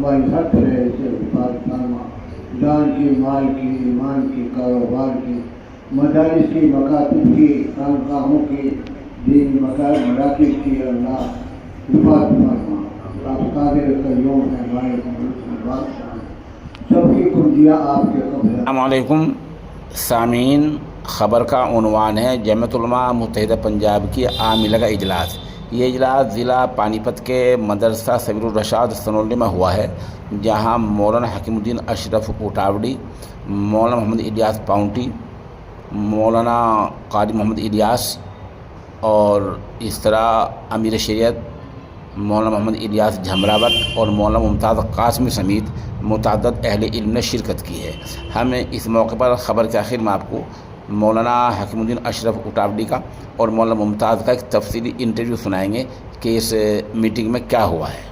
हमारी हर तरह से हिफाजत फरमा, जान की, माल की, ईमान की, कारोबार की, मदारिस की, मकातिब की, खानकाहों की, दीन मराकिब की अल्लाह हिफाजत फरमा। आप कादिर कय्यूम हैं, मालिक मुल्क बादशाह हैं, सबकी कुंजियाँ आपके कब्ज़े। अस्सलामुअलैकुम सामीन, ख़बर का उन्वान है जमीयत उलमा मुत्तहिदा पंजाब की आमिला का इजलास। ये इजलास ज़िला पानीपत के मदरसा सबीरुर रशाद सनोली में हुआ है, जहां मौलाना हकीमुद्दीन अशरफ उटावड़ी, मौलाना मोहम्मद इलियास पाउंटी, मौलाना कारी मोहम्मद इलियास और इस तरह अमीर शरीयत मौलाना मोहम्मद इलियास झमरावत और मौलाना मुमताज़ कासमी समेत मुतअद्दिद अहले इल्म ने शिरकत की है। हम इस मौके पर ख़बर के आखिर में आपको मौलाना हकीमुद्दीन अशरफ उटावड़ी का और मौलाना मुमताज़ का एक तफसीली इंटरव्यू सुनाएंगे कि इस मीटिंग में क्या हुआ है।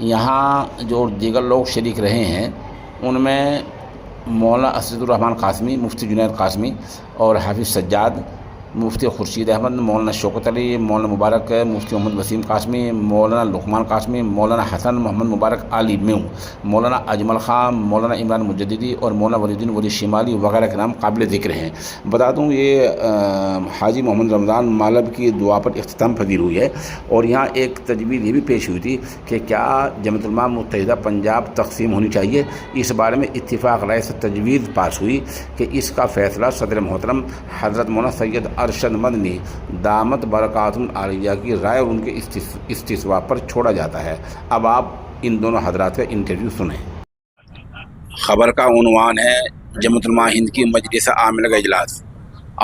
यहाँ जो दीगर लोग शरीक रहे हैं उनमें मौलाना असदुर्रहमान कासमी, मुफ्ती जुनैद कासमी और हाफिज़ सज्जाद, मुफ्ती खुर्शीद अहमद, मौलाना शौकत अली, मौलाना मुबारक, मुफ्ती मोहम्मद वसीम कासमी, मौलाना लुकमान कासमी, मौलाना हसन मोहम्मद मुबारक आली मेऊ, मौलाना अजमल ख़ान, मौलाना इमरान मुजद्दिदी और मौलाना वलीउद्दीन वली शिमाली वगैरह के नाम काबिल ज़िक्र हैं। बता दूँ ये हाजी मोहम्मद रमज़ान मालब की दुआ पर इख्तिताम पजीर हुई है और यहाँ एक तजवीज़ ये भी पेश हुई थी कि क्या जमीयत उलमा मुत्तहिदा पंजाब तक़सीम होनी चाहिए। इस बारे में इत्तिफ़ाक़ राय से तजवीज़ पास हुई कि इसका फ़ैसला सदर मोहतरम हज़रत मौलाना सैयद अरशद मदनी दामत बरकातुल आलिया की राय और उनके इस्तिस्वा पर छोड़ा जाता है। अब आप इन दोनों हजरात का इंटरव्यू सुनें। खबर का उन्वान है जमीयत उलमा हिंद की मजलिस आमिला का इजलास।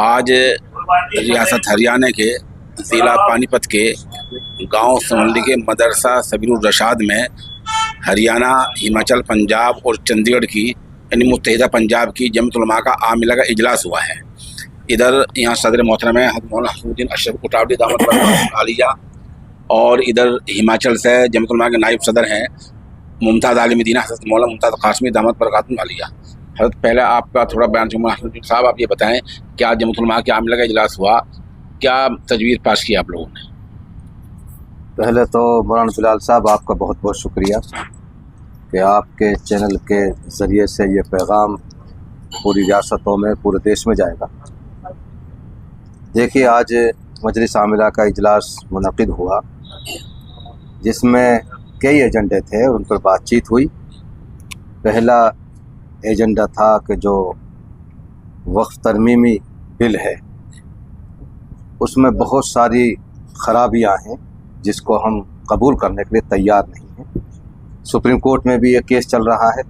आज रियासत हरियाणा के ज़िला पानीपत के गांव सनोली के मदरसा सबीरुर रशाद में हरियाणा, हिमाचल, पंजाब और चंडीगढ़ की यानी मुत्तहिदा पंजाब की जमीयत उलमा का आमिला का इजलास हुआ है। इधर यहाँ सदर मोहतरम है मौलाना हकीमुद्दीन अशरफ उटावड़ी दामत बरकातुल आलिया और इधर हिमाचल से जमीयत उलमा के नायब सदर हैं मुमताज़ आलिम दीन हज़रत मौलाना मुमताज़ कासमी दामत बरकातुल आलिया। हज़रत पहले आपका थोड़ा बयान साहब आप ये बताएं क्या जमीयत उलमा के आमिला का इजलास हुआ, क्या तजवीज़ पास किया आप लोगों ने? पहले तो मौलाना बिलाल साहब आपका बहुत बहुत शुक्रिया कि आपके चैनल के ज़रिए से ये पैगाम पूरी रियासतों में, पूरे देश में जाएगा। देखिए, आज मजलिस आमिला का इजलास मुनक़िद हुआ जिसमें कई एजेंडे थे और उन पर बातचीत हुई। पहला एजेंडा था कि जो वक्फ़ तरमीमी बिल है उसमें बहुत सारी ख़राबियाँ हैं जिसको हम कबूल करने के लिए तैयार नहीं हैं। सुप्रीम कोर्ट में भी ये केस चल रहा है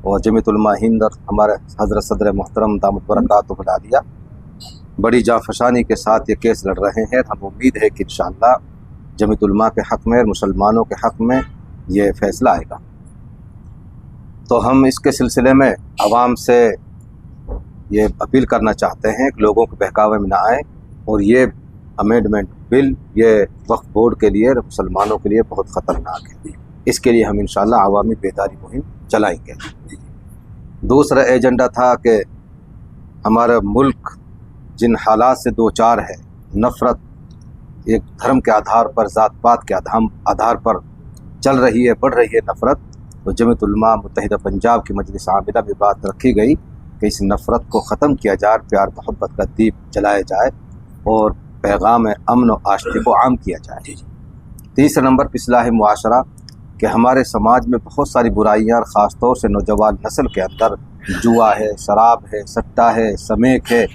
और जमीयत उलमा हिंद और हमारे हज़रत सदर मोहतरम दामत बरकातुहु आलिया बड़ी जाँफशानी के साथ ये केस लड़ रहे हैं। हम उम्मीद है कि इंशाअल्लाह जमीयत उलमा के हक़ में, मुसलमानों के हक़ में ये फ़ैसला आएगा। तो हम इसके सिलसिले में आवाम से ये अपील करना चाहते हैं कि लोगों के बहकावे में ना आए और ये अमेंडमेंट बिल ये वक्फ बोर्ड के लिए, मुसलमानों के लिए बहुत ख़तरनाक है। इसके लिए हम इंशाअल्लाह अवामी बेदारी मुहिम चलाएँगे। दूसरा एजेंडा था कि हमारा मुल्क जिन हालात से दो चार है, नफ़रत, एक धर्म के आधार पर, ज़ात पात के आधार पर चल रही है, बढ़ रही है नफ़रत, तो जमीयत उलमा मुत्तहिदा पंजाब की मजलिस आमिला में बात रखी गई कि इस नफ़रत को ख़त्म किया जाए, प्यार मोहब्बत का दीप जलाया जाए और पैगाम अमन व आशिकी को आम किया जाए। तीसरा नंबर पर इस्लाह मुआशरा कि हमारे समाज में बहुत सारी बुराइयाँ और ख़ास तौर से नौजवान नस्ल के अंदर जुआ है, शराब है, सट्टा है, समेक है,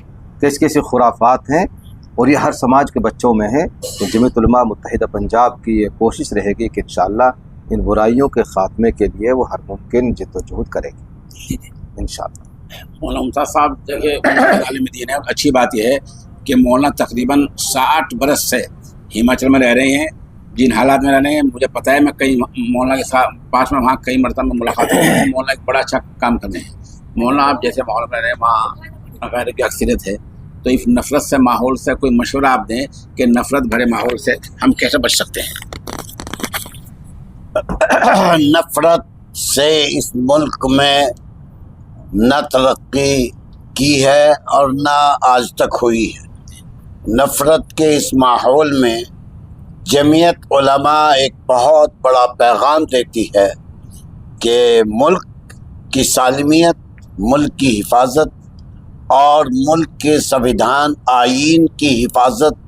कैसे कैसे खुराफात हैं और ये हर समाज के बच्चों में है। तो जमीयत उलमा मुत्तहिदा पंजाब की ये कोशिश रहेगी कि इंशाअल्लाह इन बुराइयों के ख़ात्मे के लिए वो हर मुमकिन जिद्दोजहद करेगी इंशाअल्लाह। मौलाना मुमताज़ साहब, देखिए आलिम दीन है, अच्छी बात यह है कि मौलाना तकरीबन 60 बरस से हिमाचल में रह रहे हैं। जिन हालात में रह रहे हैं मुझे पता है, मैं कई मौलाना के साथ पास में वहाँ कई मरतबा मुलाकात की है। मौलाना एक बड़ा अच्छा काम कर रहे हैं। मौलाना आप जैसे माहौल में रह रहे हैं वहाँ गैर की अक्सरियत है, तो इस नफ़रत से माहौल से कोई मशवरा आप दें कि नफ़रत भरे माहौल से हम कैसे बच सकते हैं? नफ़रत से इस मुल्क में न तरक्की की है और न आज तक हुई है। नफ़रत के इस माहौल में जमीयत उलमा एक बहुत बड़ा पैगाम देती है کہ ملک کی سالمیت، ملک کی حفاظت اور ملک کے سنویدھان آئین کی حفاظت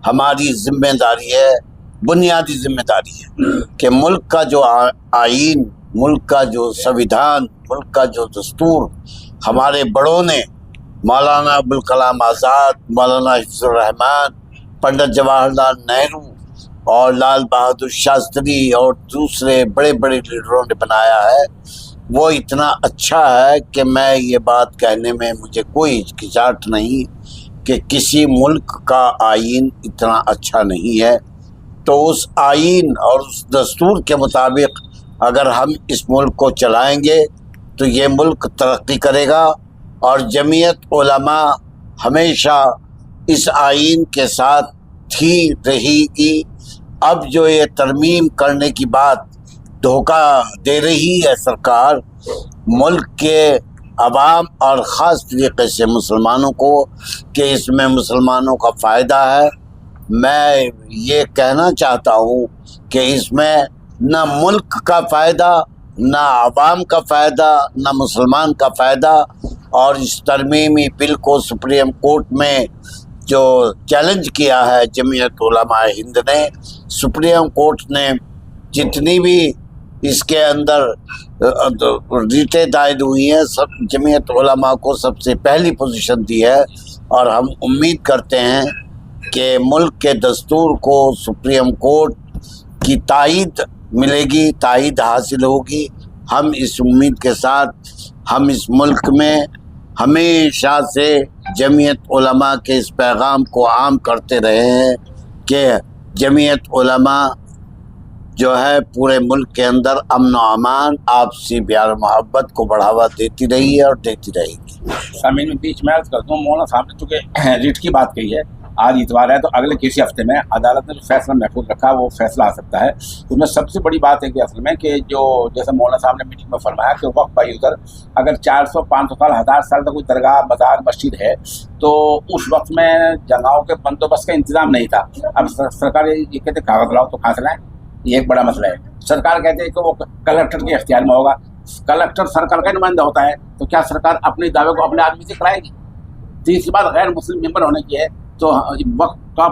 ہماری ذمہ داری ہے، بنیادی ذمہ داری ہے کہ ملک کا جو آئین، ملک کا جو سنویدھان، ملک کا جو دستور ہمارے بڑوں نے، مولانا ابوالکلام آزاد، مولانا حفظ الرحمان، پنڈت جواہر لال نہرو اور لال بہادر شاستری اور دوسرے بڑے بڑے لیڈروں نے بنایا ہے، وہ اتنا اچھا ہے کہ میں یہ بات کہنے میں مجھے کوئی ہچکچاہٹ نہیں کہ کسی ملک کا آئین اتنا اچھا نہیں ہے۔ تو اس آئین اور اس دستور کے مطابق اگر ہم اس ملک کو چلائیں گے تو یہ ملک ترقی کرے گا، اور جمعیت علماء ہمیشہ اس آئین کے ساتھ تھی، رہے گی۔ اب جو یہ ترمیم کرنے کی بات دھوکہ دے رہی ہے سرکار ملک کے عوام اور خاص طریقے سے مسلمانوں کو کہ اس میں مسلمانوں کا فائدہ ہے، میں یہ کہنا چاہتا ہوں کہ اس میں نہ ملک کا فائدہ، نہ عوام کا فائدہ، نہ مسلمان کا فائدہ۔ اور اس ترمیمی بل کو سپریم کورٹ میں جو چیلنج کیا ہے جمعیت علماء ہند نے، سپریم کورٹ نے جتنی بھی اس کے اندر ریٹیں دائر ہوئی ہیں، سب جمعیت علماء کو سب سے پہلی پوزیشن دی ہے، اور ہم امید کرتے ہیں کہ ملک کے دستور کو سپریم کورٹ کی تائید ملے گی، تائید حاصل ہوگی۔ ہم اس امید کے ساتھ ہم اس ملک میں ہمیشہ سے جمعیت علماء کے اس پیغام کو عام کرتے رہے ہیں کہ جمعیت علماء جو ہے پورے ملک کے اندر امن و امان، آپسی پیار و محبت کو بڑھاوا دیتی رہی ہے اور دیتی رہے گی۔ سامعین میں بیچ میں عرض کرتا ہوں، مولانا صاحب نے چونکہ ریٹ کی بات کہی ہے، آج اتوار ہے تو اگلے کسی ہفتے میں عدالت نے جو فیصلہ محفوظ رکھا وہ فیصلہ آ سکتا ہے۔ اس میں سب سے بڑی بات ہے کہ اصل میں کہ جو جیسے مولانا صاحب نے میٹنگ میں فرمایا کہ وقف بائی ادھر اگر 400 500 سال 1000 سال تک کوئی درگاہ مزار مسجد ہے تو اس وقت میں جگہوں کے بندوبست کا انتظام نہیں تھا۔ اب سرکار یہ کہتے کاغذ لاؤ تو کہاں سے لائیں، یہ ایک بڑا مسئلہ ہے۔ سرکار کہتے ہیں کہ وہ کلکٹر کے اختیار میں ہوگا، کلکٹر سرکار کا نمائندہ ہوتا ہے، تو کیا سرکار اپنے دعوے کو اپنے آدمی سے کرائے گی؟ تیسری بات غیر مسلم ممبر ہونے کی ہے، تو وقت کا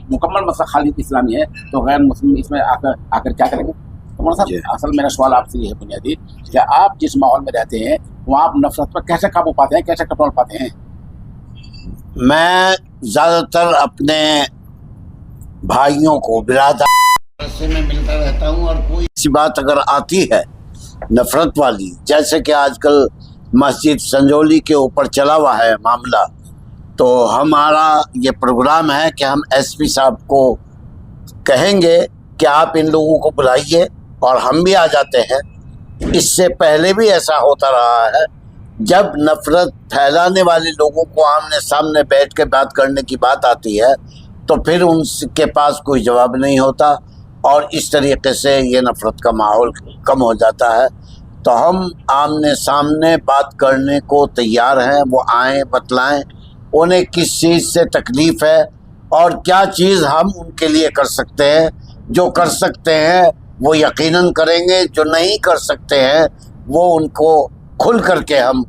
مکمل مسئلہ خالد اسلامی ہے، تو غیر مسلم اس میں آ کر کیا کریں گے؟ تو مولانا صاحب اصل میرا سوال آپ سے یہ ہے بنیادی کہ آپ جس ماحول میں رہتے ہیں وہاں آپ نفرت پر کیسے قابو پاتے ہیں، کیسے کنٹرول پاتے ہیں؟ میں زیادہ تر اپنے بھائیوں کو برادر سے میں ملتا رہتا ہوں، اور کوئی ایسی بات اگر آتی ہے نفرت والی، جیسے کہ آج کل مسجد سنجولی کے اوپر چلا ہوا ہے معاملہ، تو ہمارا یہ پروگرام ہے کہ ہم ایس پی صاحب کو کہیں گے کہ آپ ان لوگوں کو بلائیے، اور ہم بھی آ جاتے ہیں۔ اس سے پہلے بھی ایسا ہوتا رہا ہے، جب نفرت پھیلانے والے لوگوں کو آمنے سامنے بیٹھ کے بات کرنے کی بات آتی ہے تو پھر ان کے پاس کوئی جواب نہیں ہوتا، اور اس طریقے سے یہ نفرت کا ماحول کم ہو جاتا ہے۔ تو ہم آمنے سامنے بات کرنے کو تیار ہیں، وہ آئیں، بتلائیں انہیں کس چیز سے تکلیف ہے اور کیا چیز ہم ان کے لیے کر سکتے ہیں۔ جو کر سکتے ہیں وہ یقیناً کریں گے، جو نہیں کر سکتے ہیں وہ ان کو کھل کر کے ہم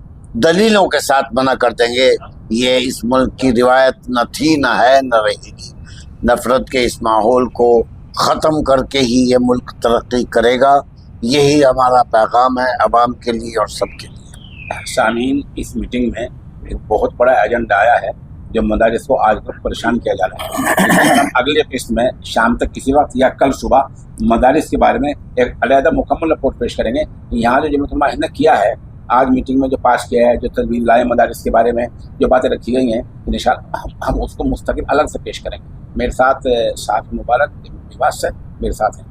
دلیلوں کے ساتھ منع کر دیں گے۔ یہ اس ملک کی روایت نہ تھی، نہ ہے، نہ رہے گی۔ نفرت کے اس ماحول کو ختم کر کے ہی یہ ملک ترقی کرے گا، یہی ہمارا پیغام ہے عوام کے لیے اور سب کے لیے۔ سامعین، اس میٹنگ میں ایک بہت بڑا ایجنڈا آیا ہے جو مدارس کو آج کل پریشان کیا جا رہا ہے۔ اگلے قسط میں شام تک کسی وقت یا کل صبح مدارس کے بارے میں ایک علیحدہ مکمل رپورٹ پیش کریں گے۔ یہاں جو جمعیت علماء ہند نے کیا ہے، آج میٹنگ میں جو پاس کیا ہے، جو تدبیر لائے مدارس کے بارے میں جو باتیں رکھی گئی ہیں، انشاءاللہ ہم اس کو مستقل الگ سے پیش کریں گے۔ میرے ساتھ مبارک لباس سے میرے ساتھ ہیں۔